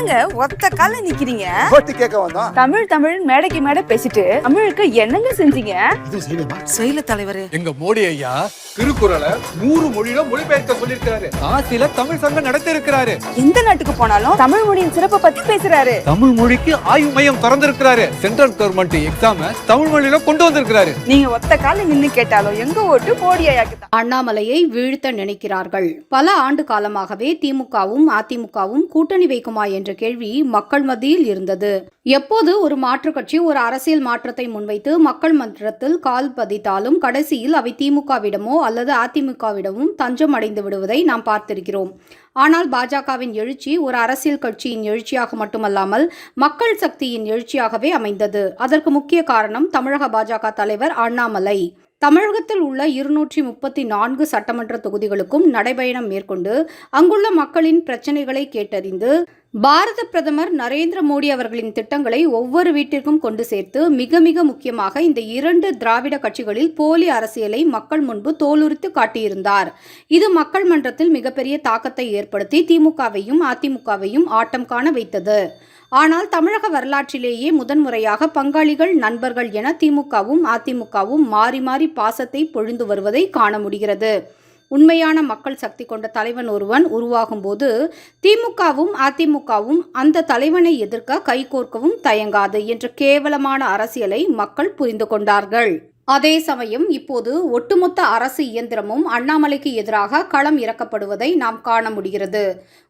என்னங்க ஒத்த கால நிக்கிறீங்க? ஓட்டு கேட்க வந்தோம். தமிழ் தமிழ் மேடைக்கு மேடை பேசிட்டு தமிழுக்கு என்னங்க செஞ்சீங்க? செயல தலைவரே, எங்க மோடி ஐயா திருக்குறளை 100 மொழியில மொழிபெயர்க்க சொல்லிருக்காரு. காசில தமிழ் சங்கம் நடத்தி இருக்கிறாரு. எந்த நாட்டுக்கு போனாலும் தமிழ் மொழியின் சிறப்பை பத்தி பேசுறாரு. தமிழ் மொழிக்கு ஆய்வு மையம் திறந்திருக்கிறாரு. சென்ட்ரல் கவர்மெண்ட் எக்ஸாம தமிழ் மொழியில கொண்டு வந்திருக்கிறாரு. நீங்க ஒத்த கால நின்னு கேட்டாலும் எங்க ஓட்டு மோடி ஐயாக்கு தான். அண்ணாமலையை வீழ்த்த நினைக்கிறார்கள். பல ஆண்டு காலமாகவே திமுகவும் அதிமுகவும் கூட்டணி வைக்குமா என்ற கேள்வி மக்கள் மத்தியில் இருந்தது. எப்போது ஒரு மாற்றுக் கட்சி ஒரு அரசியல் மாற்றத்தை முன்வைத்து மக்கள் மன்றத்தில் கால் பதித்தாலும் கடைசியில் அவை திமுகவிடமோ அல்லது அதிமுகவிடமும் தஞ்சம் அடைந்து விடுவதை நாம் பார்த்திருக்கிறோம். ஆனால் பாஜகவின் எழுச்சி ஒரு அரசியல் கட்சியின் எழுச்சியாக மட்டுமல்லாமல் மக்கள் சக்தியின் எழுச்சியாகவே அமைந்தது. அதற்கு முக்கிய காரணம் தமிழக பாஜக தலைவர் அண்ணாமலை. தமிழகத்தில் உள்ள 234 சட்டமன்ற தொகுதிகளுக்கும் நடைபயணம் மேற்கொண்டு அங்குள்ள மக்களின் பிரச்சனைகளை கேட்டறிந்து பாரத பிரதமர் நரேந்திர மோடி அவர்களின் திட்டங்களை ஒவ்வொரு வீட்டிற்கும் கொண்டு சேர்த்து மிக மிக முக்கியமாக இந்த 2 திராவிட கட்சிகளில் போலி அரசியலை மக்கள் முன்பு தோலுரித்து காட்டியிருந்தார். இது மக்கள் மன்றத்தில் மிகப்பெரிய தாக்கத்தை ஏற்படுத்தி திமுகவையும் அதிமுகவையும் ஆட்டம் காண வைத்தது. ஆனால் தமிழக வரலாற்றிலேயே முதன்முறையாக பங்காளிகள் நண்பர்கள் என திமுகவும் அதிமுகவும் மாறி மாறி பாசத்தை பொழிந்து வருவதை காண முடிகிறது. உண்மையான மக்கள் சக்தி கொண்ட தலைவன் ஒருவன் உருவாகும் போது திமுகவும் அதிமுகவும் அந்த தலைவனை எதிர்க்க கைகோர்க்கவும் தயங்காது என்ற கேவலமான அரசியலை மக்கள் புரிந்து கொண்டார்கள். அதே சமயம் இப்போது ஒட்டுமொத்த அரசு இயந்திரமும் அண்ணாமலைக்கு எதிராக களம் இறக்கப்படுவதை நாம் காண முடிகிறது.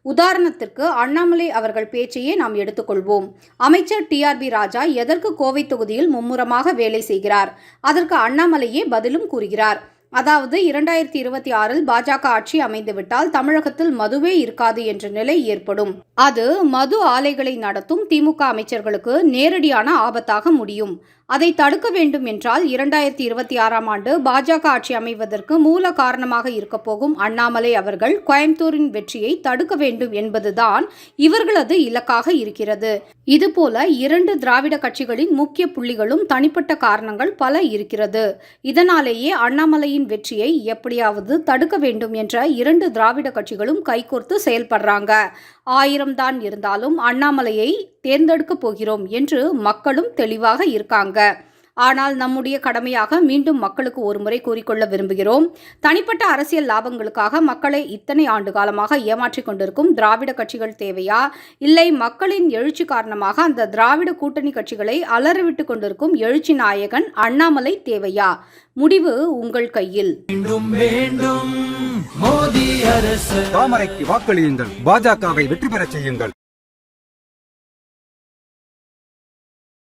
உதாரணத்திற்கு அண்ணாமலை அவர்கள் பேச்சையே நாம் எடுத்துக்கொள்வோம். அமைச்சர் TRB ராஜா எதற்கு கோவை தொகுதியில் மும்முரமாக வேலை செய்கிறார்? அதற்கு அண்ணாமலையே பதிலும் கூறுகிறார். அதாவது 2026 பாஜக ஆட்சி அமைந்துவிட்டால் தமிழகத்தில் மதுவே இருக்காது என்ற நிலை ஏற்படும். அது மது ஆலைகளை நடத்தும் திமுக அமைச்சர்களுக்கு நேரடியான ஆபத்தாக முடியும். அதை தடுக்க வேண்டும் என்றால் 2026 ஆண்டு பாஜக ஆட்சி அமைவதற்கு மூல காரணமாக இருக்க போகும் அண்ணாமலை அவர்கள் கோயம்புத்தூரின் வெற்றியை தடுக்க வேண்டும் என்பதுதான் இவர்களது இலக்காக இருக்கிறது. இதுபோல 2 திராவிட கட்சிகளின் முக்கிய புள்ளிகளும் தனிப்பட்ட காரணங்கள் பல இருக்கிறது. இதனாலேயே அண்ணாமலையின் வெற்றியை எப்படியாவது தடுக்க வேண்டும் என்ற 2 திராவிட கட்சிகளும் கைகோர்த்து செயல்படுறாங்க. 1000 தான் இருந்தாலும் அண்ணாமலையை தேர்ந்தெடுக்க போகிறோம் என்று மக்களும் தெளிவாக இருக்காங்க. ஆனால் நம்முடைய கடமையாக மீண்டும் மக்களுக்கு ஒரு முறை கூறிக்கொள்ள விரும்புகிறோம். தனிப்பட்ட அரசியல் லாபங்களுக்காக மக்களை இத்தனை ஆண்டு காலமாக ஏமாற்றிக் கொண்டிருக்கும் திராவிட கட்சிகள் தேவையா, இல்லை மக்களின் எழுச்சி காரணமாக அந்த திராவிட கூட்டணி கட்சிகளை அலறவிட்டுக் கொண்டிருக்கும் எழுச்சி நாயகன் அண்ணாமலை தேவையா? முடிவு உங்கள் கையில். தாமரைக்கு வாக்களியுங்கள், பாஜகவை வெற்றி பெறச் செய்யுங்கள்.